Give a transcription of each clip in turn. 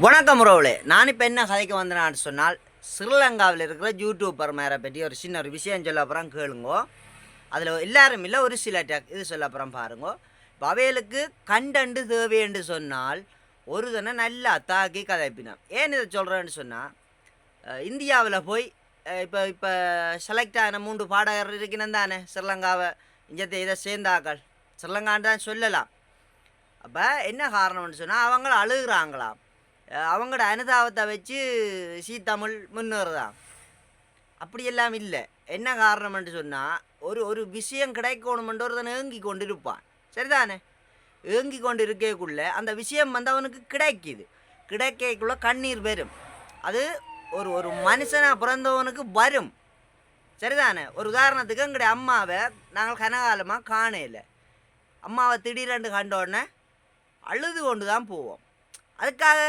வணக்கம் உறவுகளே. நான் இப்போ என்ன கதைக்கு வந்தேன்னு சொன்னால், ஸ்ரீலங்காவில் இருக்கிற யூடியூபர் மேரை பற்றி ஒரு சின்ன ஒரு விஷயம் சொல்ல அப்புறம் கேளுங்கோ. அதில் எல்லாரும் இல்லை, ஒரு சில இது சொல்ல அப்புறம் பாருங்கோ. இப்போ அவைகளுக்கு கண்டண்டு தேவைன்னு சொன்னால் ஒரு தினை நல்லா தாக்கி கதைப்பினோம். ஏன் இதை சொல்கிறேன்னு சொன்னால், இந்தியாவில் போய் இப்போ இப்போ செலக்ட் ஆன 3 பாடகர் இருக்கணும் தானே, ஸ்ரீலங்காவை இதை சேர்ந்தாக்கள் ஸ்ரீலங்கான்னு தான் சொல்லலாம். அப்போ என்ன காரணம்னு சொன்னால், அவங்கள அழுகுறாங்களாம். அவங்களோட அனுதாபத்தை வச்சு தமிழ் முன்னேறுதான். அப்படியெல்லாம் இல்லை. என்ன காரணம்னு சொன்னால், ஒரு ஒரு விஷயம் கிடைக்கணுமென்று ஒருத்தன் ஏங்கி கொண்டு இருப்பான், சரிதானே? ஏங்கி கொண்டு இருக்கக்குள்ள அந்த விஷயம் வந்து அவனுக்கு கிடைக்குது. கிடைக்கக்குள்ள கண்ணீர் வரும். அது ஒரு ஒரு மனுஷனாக பிறந்தவனுக்கு வரும், சரிதானே? ஒரு உதாரணத்துக்கு எங்களுடைய அம்மாவை நாங்கள் கனகாலமாக காணையில், அம்மாவை திடீரென்று கண்டோடனே அழுது கொண்டு தான் போவோம். அதுக்காக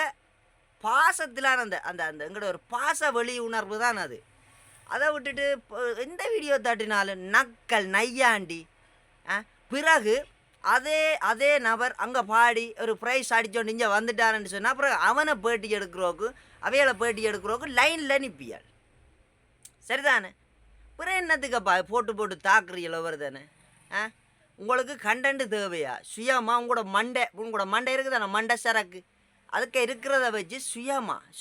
பாசத்திலான அந்த அந்த அந்த எங்களோட ஒரு பாச வெளி உணர்வு தான் அது. அதை விட்டுட்டு எந்த வீடியோ தட்டினாலும் நக்கல் நையாண்டி. பிறகு அதே அதே நபர் அங்கே பாடி ஒரு ப்ரைஸ் அடித்தோண்டு இங்கே வந்துட்டாருன்னு சொன்னால் அப்புறம் அவனை பேட்டி எடுக்கிறோக்கு அவைகளை பேட்டி எடுக்கிறோக்கு லைனில் நிற்பியாள், சரிதானே? பிறகு என்னத்துக்கப்பா போட்டு போட்டு தாக்குறீங்களோ வருதானே? உங்களுக்கு கண்டென்ட் தேவையா? சுயமாக உங்களோட மண்டை இருக்குதானே, மண்டை சரக்கு, அதுக்கு இருக்கிறத வச்சு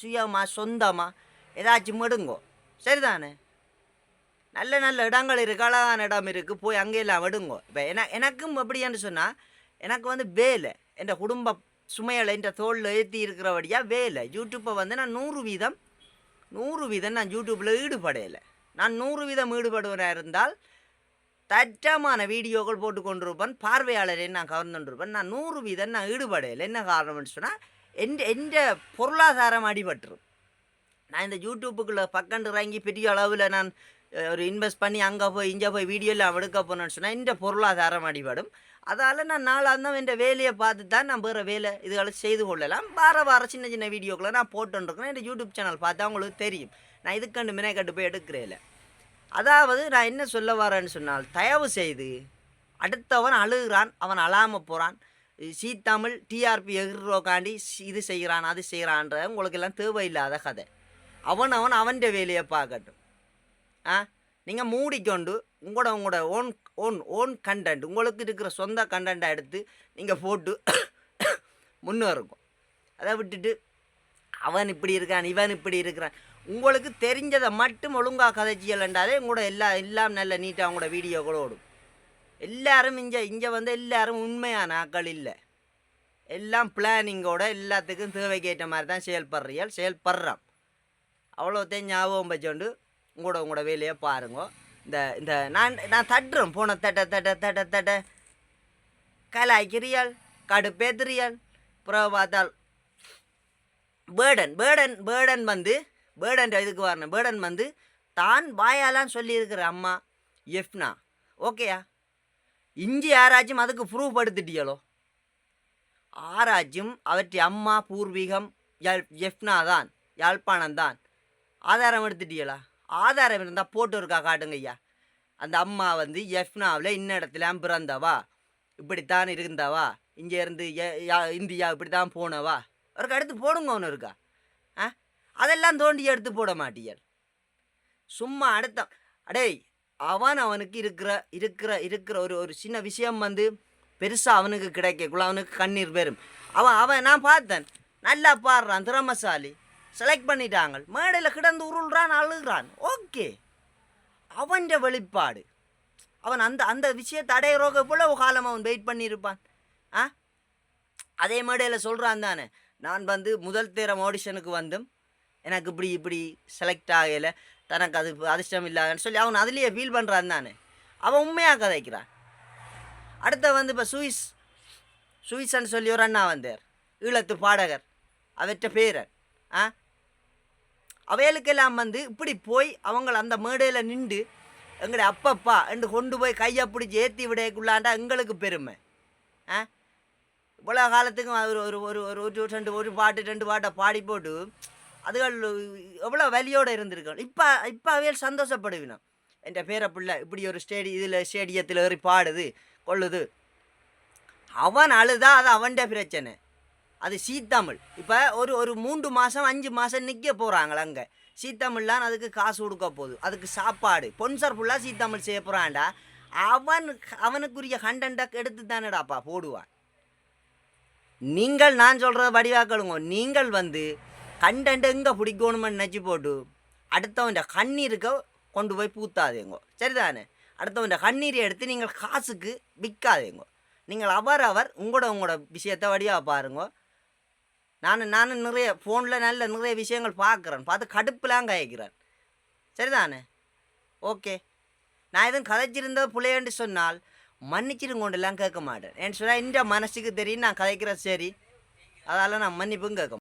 சுயமாக சொந்தமாக ஏதாச்சும் விடுங்கோ, சரிதானே? நல்ல நல்ல இடங்கள் இருக்குது, அழகான இடம் இருக்குது, போய் அங்கெல்லாம் விடுங்கோ. இப்போ எனக்கும் எப்படின்னு சொன்னால், எனக்கு வந்து வேலை, என் குடும்ப சுமைகளை என் தோளில் ஏற்றி இருக்கிறபடியாக வேலை. யூடியூப்பை வந்து நான் 100% நான் யூடியூப்பில் ஈடுபடையலை. நான் 100% ஈடுபடுவனாக இருந்தால் தற்றமான வீடியோக்கள் போட்டு கொண்டிருப்பேன், பார்வையாளரை நான் கவர்ந்துருப்பேன். நான் 100% நான் ஈடுபடையலை. என்ன காரணம்னு சொன்னால், எந்த பொருளாதாரம் அடிபட்டுரும். நான் இந்த யூடியூப்புக்குள்ளே பக்கண்டு இறங்கி பெரிய அளவில் நான் ஒரு இன்வெஸ்ட் பண்ணி அங்கே போய் இங்கே போய் வீடியோலாம் எடுக்க போனேன்னு சொன்னால் இந்த பொருளாதாரம் அடிபடும். அதால் நான் நாளாக என் வேலையை பார்த்து தான் நான் வேறு வேலை இதுகளை செய்து கொள்ளலாம். வார சின்ன சின்ன வீடியோக்களை நான் போட்டுருக்கேன். இந்த யூடியூப் சேனல் பார்த்தா அவங்களுக்கு தெரியும். நான் இதுக்கண்டு மினைக்கட்டு போய் எடுக்கிறேன். அதாவது நான் என்ன சொல்ல வரேன்னு சொன்னால், தயவு செய்து அடுத்தவன் அழுகிறான், அவன் அழாமல் போகிறான், தமிழ் டிஆர்பி எகிரோக்காண்டி இது செய்கிறான் அது செய்கிறான்ற உங்களுக்கு எல்லாம் தேவையில்லாத கதை. அவன் வேலையை பார்க்கட்டும். நீங்கள் மூடிக்கொண்டு உங்களோட ஓன் கண்டென்ட், உங்களுக்கு இருக்கிற சொந்த கண்டென்ட்டை எடுத்து நீங்கள் போட்டு முன்னேறுக்கும். அதை விட்டுட்டு அவன் இப்படி இருக்கான் இவன் இப்படி இருக்கிறான், உங்களுக்கு தெரிஞ்சதை மட்டும் ஒழுங்காக கதைச்சியலண்டாலே உங்களோட எல்லாம் நல்ல நீட்டாக அவங்களோட வீடியோக்களோடு ஓடும். எல்லாரும் இங்கே வந்து எல்லாரும் உண்மையான ஆக்கள் இல்லை. எல்லாம் பிளானிங்கோட எல்லாத்துக்கும் தேவைக்கேற்ற மாதிரி தான் செயல்படுறான். அவ்வளோத்தையும் ஞாபகம் வச்சோண்டு உங்களோட வேலையை பாருங்க. இந்த நான் தட்டுறேன் போன தட்ட கலாய்க்கிறியால் கடுப்பேத்துறியால் புறவை பார்த்தால் பேர்டன் வந்து இதுக்கு வரணும். பேர்டன் வந்து தான் வாயாலாம் சொல்லியிருக்கிற அம்மா எஃப்னா ஓகேயா? இஞ்சி யாராச்சும் அதுக்கு ப்ரூஃப் எடுத்துட்டியலோ? ஆராய்ச்சும் அவற்றை அம்மா பூர்வீகம் எஃப்னா தான், யாழ்ப்பாணம் தான். ஆதாரம் எடுத்துட்டியலா? ஆதாரம் இருந்தால் போட்டு இருக்கா காட்டுங்க ஐயா. அந்த அம்மா வந்து எஃப்னாவில் இன்ன இடத்துல பிறந்தவா, இப்படித்தான் இருந்தவா, இங்கே இருந்து இந்தியா இப்படி தான் போனவா, அவருக்கு எடுத்து போடுங்க. ஒன்று இருக்கா? அதெல்லாம் தோண்டி எடுத்து போட மாட்டியல். சும்மா அடுத்த அடே அவனுக்கு இருக்கிற ஒரு சின்ன விஷயம் வந்து பெருசாக அவனுக்கு கிடைக்கக்குள்ள அவனுக்கு கண்ணீர் வரும். அவன் நான் பார்த்தேன், நல்லா பாடுறான், திறமசாலி, செலக்ட் பண்ணிட்டாங்க, மேடையில் கிடந்து உருள்றான், அழுகிறான், ஓகே, அவன் வெளிப்பாடு. அவன் அந்த விஷயத்தை அடையிறோக போல ஒரு காலம் அவன் வெயிட் பண்ணியிருப்பான். அதே மேடையில் சொல்கிறான் தானே, நான் வந்து முதல் தேரம் ஆடிஷனுக்கு வந்தும் எனக்கு இப்படி செலக்ட் ஆகலை, தனக்கு அது அதிர்ஷ்டம் இல்லாதன்னு சொல்லி அவன் அதுலேயே ஃபீல் பண்ணுறான் தானே. அவன் உண்மையாக கதைக்கிறான். அடுத்த வந்து இப்போ சுவிஸ்ன்னு சொல்லி ஒரு அண்ணா வந்தார், ஈழத்து பாடகர், அவற்ற பேரன். அவைகளுக்கெல்லாம் வந்து இப்படி போய் அவங்கள அந்த மேடையில் நின்று எங்களுடைய அப்பப்பா என்று கொண்டு போய் கையை பிடிச்சி ஏற்றி விடைக்குள்ளாண்டா எங்களுக்கு பெருமை. இவ்வளோ காலத்துக்கும் ஒரு பாட்டு 2 பாட்டை பாடி போட்டு அதுகள் எவ்வளோ வலியோடு இருந்திருக்கணும். இப்போ அவையில் சந்தோஷப்படுவினோம். என் பேரை பிள்ளை இப்படி ஒரு ஸ்டேடியத்தில் ஏறி பாடுது கொள்ளுது. அவன் அழுதா அது அவன்கிட்ட பிரச்சனை. அது சீத்தமிழ். இப்போ ஒரு ஒரு 3 மாதம் 5 மாதம் நிற்க போகிறாங்கள அங்கே. சீத்தமிழ்லாம் அதுக்கு காசு கொடுக்க போகுது, அதுக்கு சாப்பாடு ஸ்பான்சர் ஃபுல்லாக சீத்தமிழ் செய்ய போகிறான்டா. அவனுக்குரிய கண்டென்ட்டை எடுத்து தானேடாப்பா போடுவான். நீங்கள் நான் சொல்கிறத வடிவாக்கலுங்க. நீங்கள் வந்து கண்டென்ட் எங்கே பிடிக்கணுமென்னு நினச்சி போட்டு அடுத்தவன் கண்ணீருக்கு கொண்டு போய் பூத்தாதேங்கோ, சரிதானே? அடுத்தவன் கண்ணீரை எடுத்து நீங்கள் காசுக்கு விற்காதேங்கோ. நீங்கள் அவர் உங்களோட விஷயத்தை வடிவாக பாருங்க. நானும் நிறைய ஃபோனில் நிறைய விஷயங்கள் பார்த்து கடுப்புலாம் கயக்கிறேன், சரிதானே? ஓகே, நான் எதுவும் கதைச்சிருந்தது பிள்ளையன்னு சொன்னால் மன்னிச்சிருங்கொண்டெல்லாம் கேட்க மாட்டேன். ஏன்னு சொன்னால் இந்த மனசுக்கு தெரியும் நான் கதைக்கிறேன், சரி, அதால் நான் மன்னிப்பும் கேட்க